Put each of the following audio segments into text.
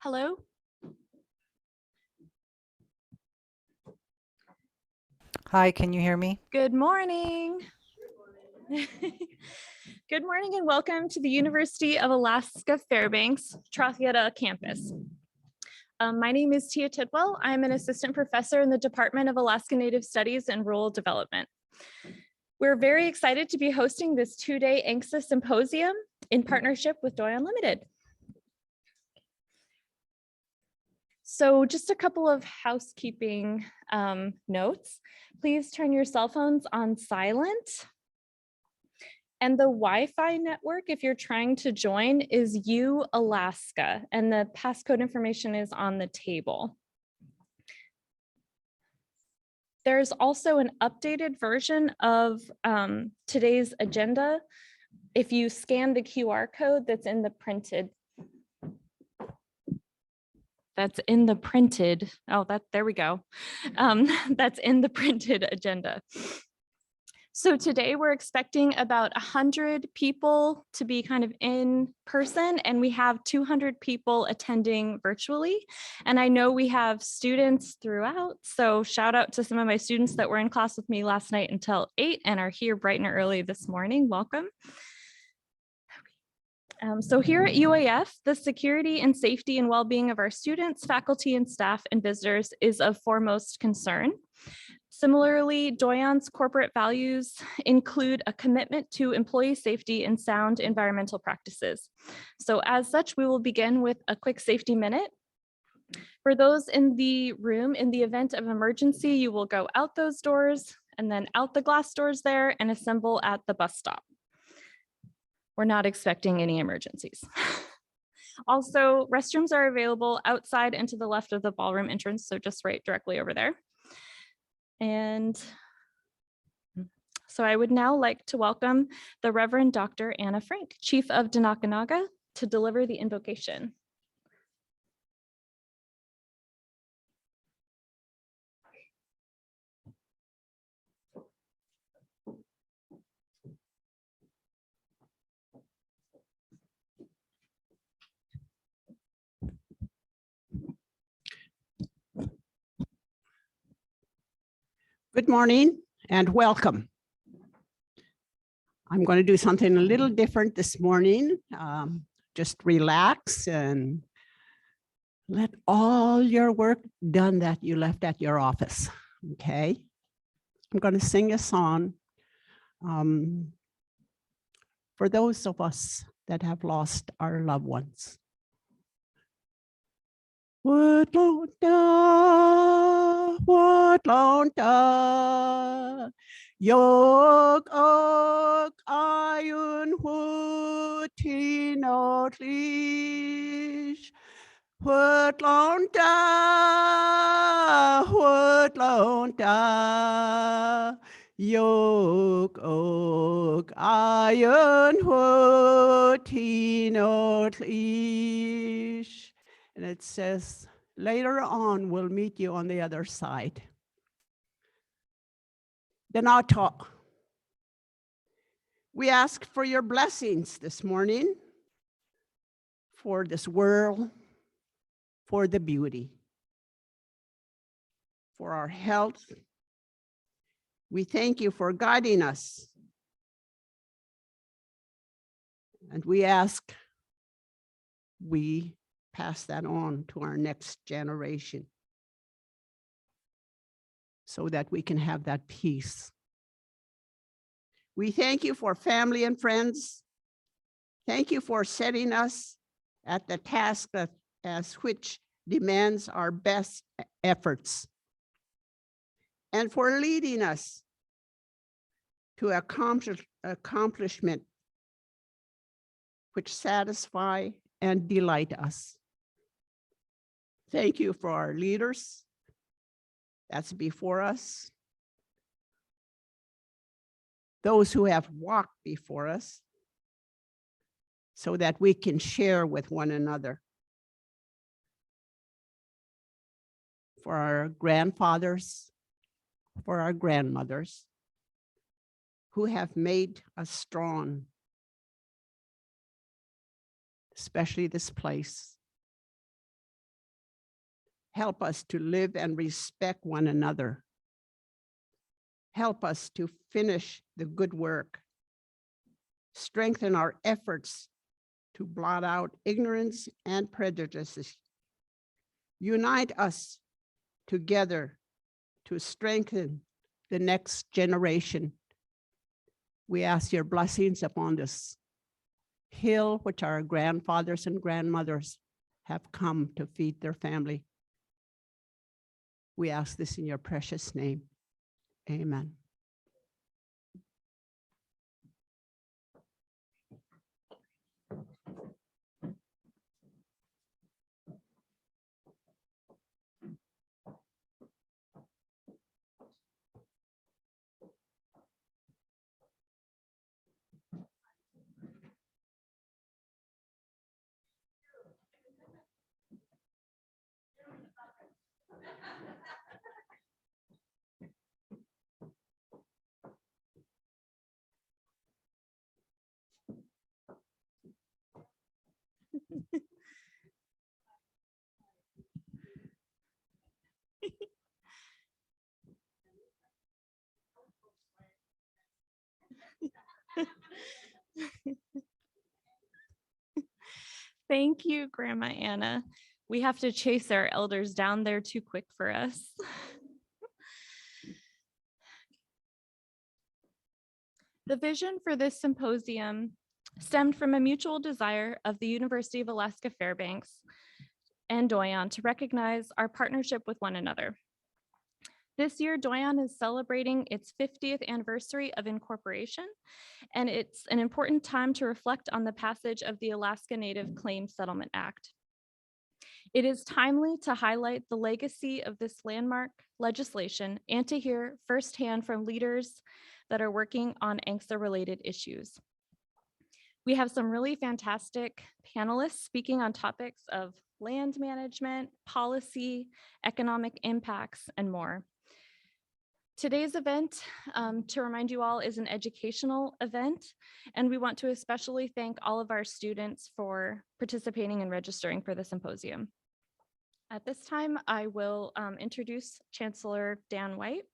Hello? Hi, can you hear me? Good morning. Good morning and welcome to the University of Alaska Fairbanks Trothieta campus. My name is Emcee Tidwell. I'm an assistant professor in the Department of Alaska Native Studies and Rural Development. We're very excited to be hosting this two-day Emcee Symposium in partnership with Doyon Limited. So just a couple of housekeeping notes. Please turn your cell phones on silent. And the Wi-Fi network, if you're trying to join, is Alaska, and the passcode information is on the table. There's also an updated version of today's agenda. If you scan the QR code that's in the printed, there we go. That's in the printed agenda. So today we're expecting about 100 people to be kind of in person, and we have 200 people attending virtually. And I know we have students throughout, so shout out to some of my students that were in class with me last night until 8 and are here bright and early this morning. Welcome. So here at UAF, the security and safety and well-being of our students, faculty and staff and visitors is of foremost concern. Similarly, Doyon's corporate values include a commitment to employee safety and sound environmental practices. So as such, we will begin with a quick safety minute. For those in the room, in the event of emergency, you will go out those doors and then out the glass doors there and assemble at the bus stop. We're not expecting any emergencies. Also, restrooms are available outside and to the left of the ballroom entrance, so just right directly over there. And so I would now like to welcome the Reverend Dr. Anna Frank, Chief of Denakkanaaga, to deliver the invocation. Good morning and welcome. I'm going to do something a little different this morning. Just relax and let all your work done that you left at your office, okay? I'm going to sing a song for those of us that have lost our loved ones. Woodlonda, Yog og ayun hutinotlish. Woodlonda, Yog og ayun hutinotlish. And it says, later on, we'll meet you on the other side. Denakkanaaga. We ask for your blessings this morning for this world, for the beauty, for our health. We thank you for guiding us. And we ask, we pass that on to our next generation so that we can have that peace. We thank you for family and friends. Thank you for setting us at the task as which demands our best efforts, and for leading us to accomplishment which satisfy and delight us. Thank you for our leaders that's before us, those who have walked before us, so that we can share with one another. For our grandfathers, for our grandmothers, who have made us strong, especially this place. Help us to live and respect one another. Help us to finish the good work. Strengthen our efforts to blot out ignorance and prejudices. Unite us together to strengthen the next generation. We ask your blessings upon this hill which our grandfathers and grandmothers have come to feed their family. We ask this in your precious name. Amen. Thank you, Grandma Anna. We have to chase our elders down there too quick for us. The vision for this symposium stemmed from a mutual desire of the University of Alaska Fairbanks and Doyon to recognize our partnership with one another. This year, Doyon is celebrating its 50th anniversary of incorporation, and it's an important time to reflect on the passage of the Alaska Native Claims Settlement Act. It is timely to highlight the legacy of this landmark legislation and to hear firsthand from leaders that are working on ANCSA-related issues. We have some really fantastic panelists speaking on topics of land management, policy, economic impacts, and more. Today's event, to remind you all, is an educational event, and we want to especially thank all of our students for participating and registering for the symposium. At this time, I will introduce Chancellor Dan White.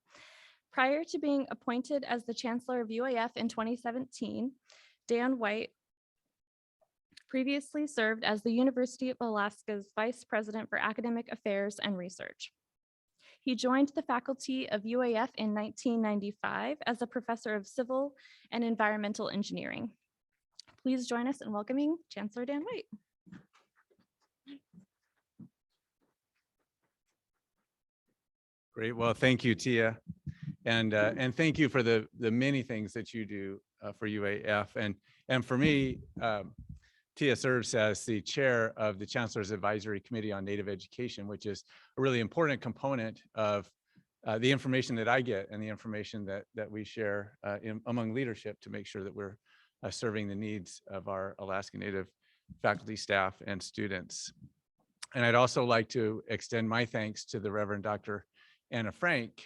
Prior to being appointed as the Chancellor of UAF in 2017, Dan White previously served as the University of Alaska's Vice President for Academic Affairs and Research. He joined the faculty of UAF in 1995 as a professor of civil and environmental engineering. Please join us in welcoming Chancellor Dan White. Great. Well, thank you, Tia. And thank you for the many things that you do for UAF. And for me, Tia serves as the chair of the Chancellor's Advisory Committee on Native Education, which is a really important component of the information that I get and the information that we share among leadership to make sure that we're serving the needs of our Alaska Native faculty, staff, and students. And I'd also like to extend my thanks to the Reverend Dr. Anna Frank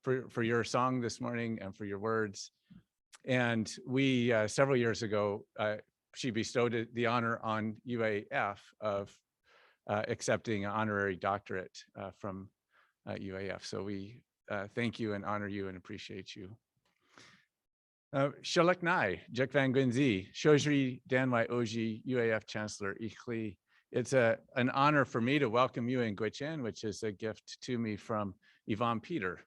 for your song this morning and for your words. And we, several years ago, she bestowed the honor on UAF of accepting an honorary doctorate from UAF. So we thank you and honor you and appreciate you. Shalak Nai, Jek Van Gunzi, Shojri Danwai Oji, UAF Chancellor Ichli. It's an honor for me to welcome you in Gwich'in, which is a gift to me from Yvonne Peter.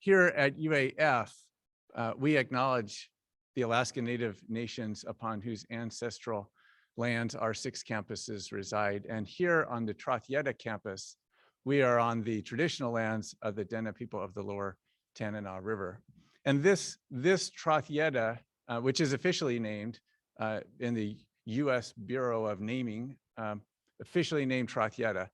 Here at UAF, we acknowledge the Alaska Native nations upon whose ancestral lands our 6 campuses reside. And here on the Trothyeta campus, we are on the traditional lands of the Dena people of the lower Tanana River. And this Trothyeta, which is officially named in the US Bureau of Naming, officially named Trothyeta,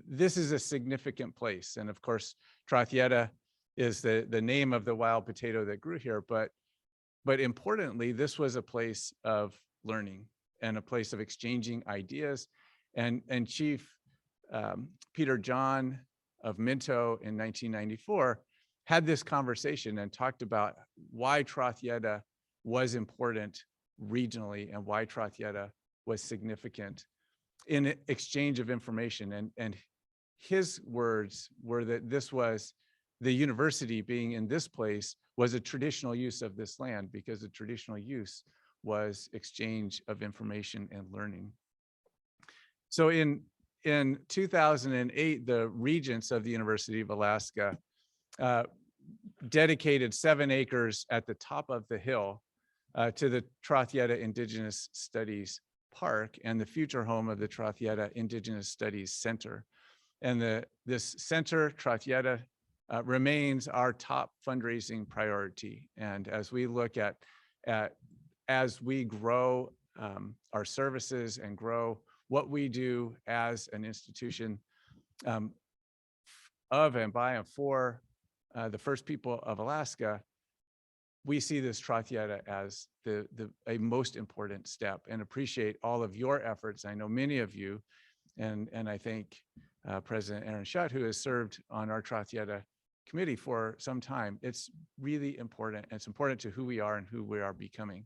this is a significant place. And of course, Trothyeta is the name of the wild potato that grew here, but importantly, this was a place of learning and a place of exchanging ideas. And Chief Peter John of Minto in 1994 had this conversation and talked about why Trothyeta was important regionally and why Trothyeta was significant in exchange of information. And his words were that this was the university being in this place was a traditional use of this land, because the traditional use was exchange of information and learning. So in 2008, the regents of the University of Alaska dedicated 7 acres at the top of the hill to the Trothyeta Indigenous Studies Park and the future home of the Trothyeta Indigenous Studies Center. And this center, Trothyeta, remains our top fundraising priority. And as we look at as we grow our services and grow what we do as an institution of and by and for the first people of Alaska, we see this Trothyeta as a most important step, and appreciate all of your efforts. I know many of you, and I thank President Aaron Schutt, who has served on our Trothyeta committee for some time. It's really important. It's important to who we are and who we are becoming.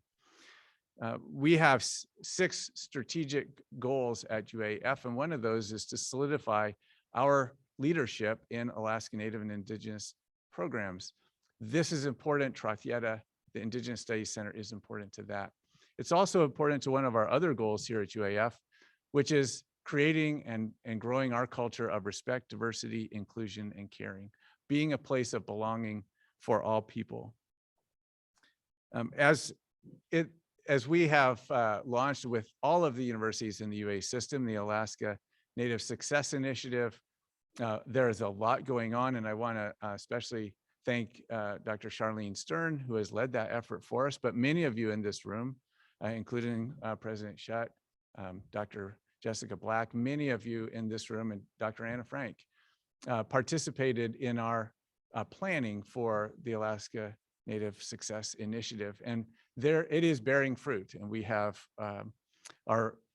We have 6 strategic goals at UAF, and one of those is to solidify our leadership in Alaska Native and Indigenous programs. This is important. Trothyeta, the Indigenous Studies Center, is important to that. It's also important to one of our other goals here at UAF, which is creating and growing our culture of respect, diversity, inclusion, and caring, being a place of belonging for all people. As we have launched with all of the universities in the UA system, the Alaska Native Success Initiative, there is a lot going on, and I want to especially thank Dr. Charlene Stern, who has led that effort for us, but many of you in this room, including President Shutt, Dr. Jessica Black, many of you in this room, and Dr. Anna Frank, participated in our planning for the Alaska Native Success Initiative. And there it is bearing fruit, and we have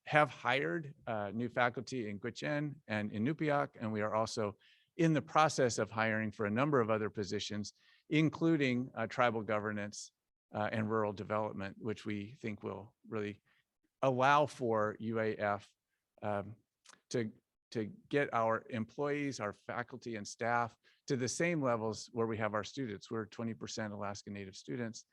hired new faculty in Gwich'in and in Inupiaq, and we are also in the process of hiring for a number of other positions, including tribal governance and rural development, which we think will really allow for UAF to get our employees, our faculty and staff to the same levels where we have our students. We're 20% Alaska Native students.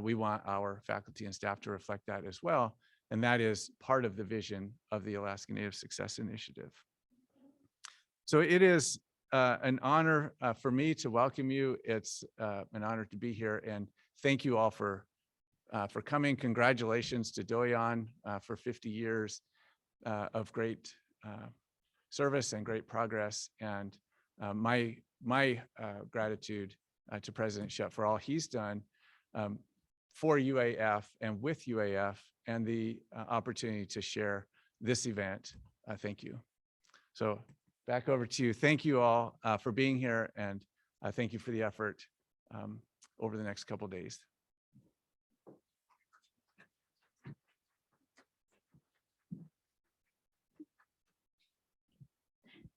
We want our faculty and staff to reflect that as well. And that is part of the vision of the Alaska Native Success Initiative. So it is an honor for me to welcome you. It's an honor to be here, and thank you all for coming. Congratulations to Doyon for 50 years of great service and great progress. And my gratitude to President Shutt for all he's done for UAF and with UAF, and the opportunity to share this event. Thank you. So back over to you. Thank you all for being here, and thank you for the effort over the next couple of days.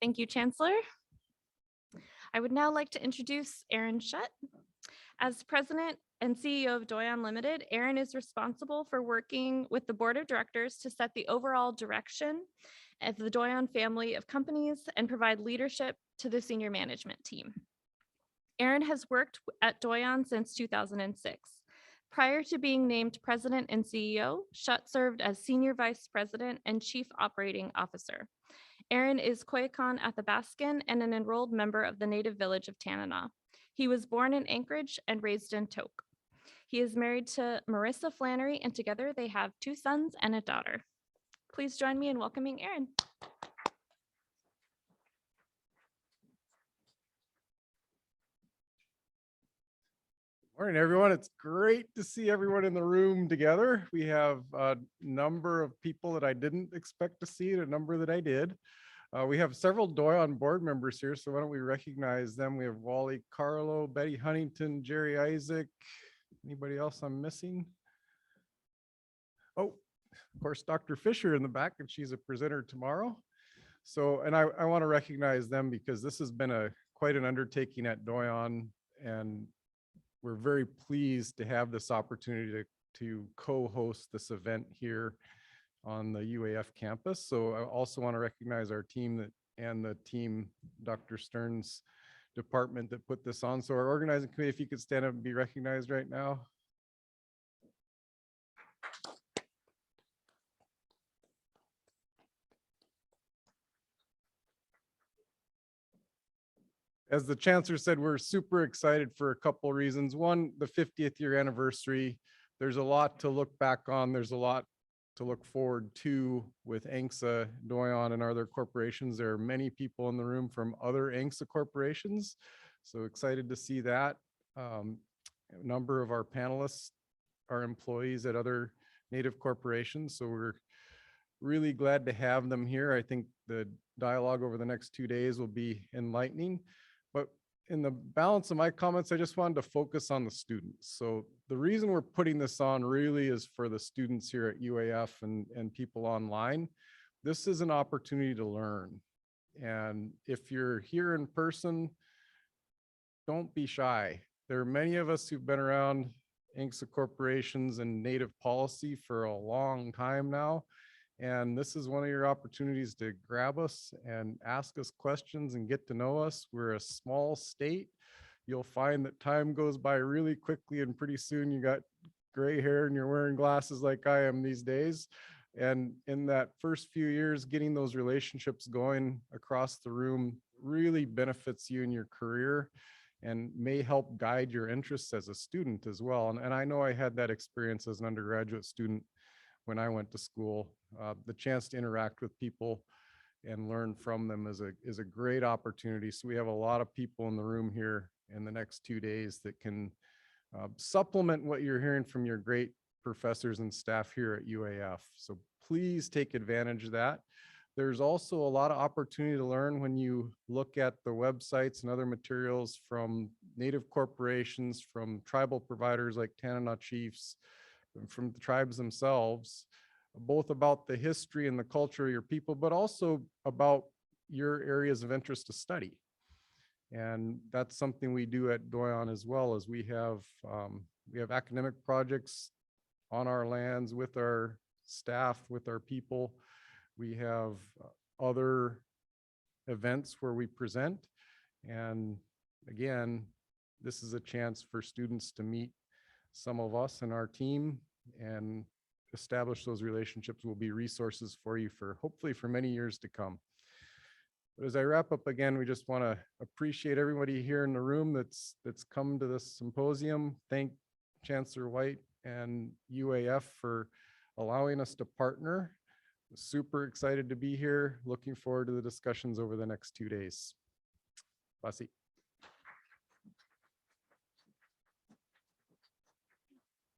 Thank you, Chancellor. I would now like to introduce Aaron Shutt. As President and CEO of Doyon Limited, Aaron is responsible for working with the board of directors to set the overall direction of the Doyon family of companies and provide leadership to the senior management team. Aaron has worked at Doyon since 2006. Prior to being named president and CEO, Shutt served as senior vice president and chief operating officer. Aaron is Koyukon Athabaskan and an enrolled member of the native village of Tanana. He was born in Anchorage and raised in Tok. He is married to Marissa Flannery, and together they have 2 sons and a daughter. Please join me in welcoming Aaron. Morning, everyone. It's great to see everyone in the room together. We have a number of people that I didn't expect to see and a number that I did. We have several Doyon board members here, so why don't we recognize them? We have Wally Carlo, Betty Huntington, Jerry Isaac. Anybody else I'm missing? Oh, of course, Dr. Fisher in the back, and she's a presenter tomorrow. So, and I want to recognize them because this has been quite an undertaking at Doyon, and we're very pleased to have this opportunity to co-host this event here on the UAF campus. So I also want to recognize our team and the team, Dr. Stern's department that put this on. So our organizing committee, if you could stand up and be recognized right now. As the chancellor said, we're super excited for a couple of reasons. One, the 50th year anniversary. There's a lot to look back on. There's a lot to look forward to with Emcee, Doyon, and other corporations. There are many people in the room from other Emcee corporations. So excited to see that. A number of our panelists are employees at other Native corporations. So we're really glad to have them here. I think the dialogue over the next 2 days will be enlightening. But in the balance of my comments, I just wanted to focus on the students. So the reason we're putting this on really is for the students here at UAF and people online. This is an opportunity to learn. And if you're here in person, don't be shy. There are many of us who've been around Emcee corporations and Native policy for a long time now. And this is one of your opportunities to grab us and ask us questions and get to know us. We're a small state. You'll find that time goes by really quickly, and pretty soon you got gray hair and you're wearing glasses like I am these days. And in that first few years, getting those relationships going across the room really benefits you in your career and may help guide your interests as a student as well. And I know I had that experience as an undergraduate student when I went to school. The chance to interact with people and learn from them is a great opportunity. So we have a lot of people in the room here in the next 2 days that can supplement what you're hearing from your great professors and staff here at UAF. So please take advantage of that. There's also a lot of opportunity to learn when you look at the websites and other materials from Native corporations, from tribal providers like Denakkanaaga chiefs, from the tribes themselves, both about the history and the culture of your people, but also about your areas of interest to study. And that's something we do at Doyon as well, as we have academic projects on our lands with our staff, with our people. We have other events where we present. And again, this is a chance for students to meet some of us and our team and establish those relationships. Will be resources for you for hopefully for many years to come. But as I wrap up again, we just want to appreciate everybody here in the room that's come to this symposium. Thank Chancellor White and UAF for allowing us to partner. Super excited to be here. Looking forward to the discussions over the next 2 days. Basi.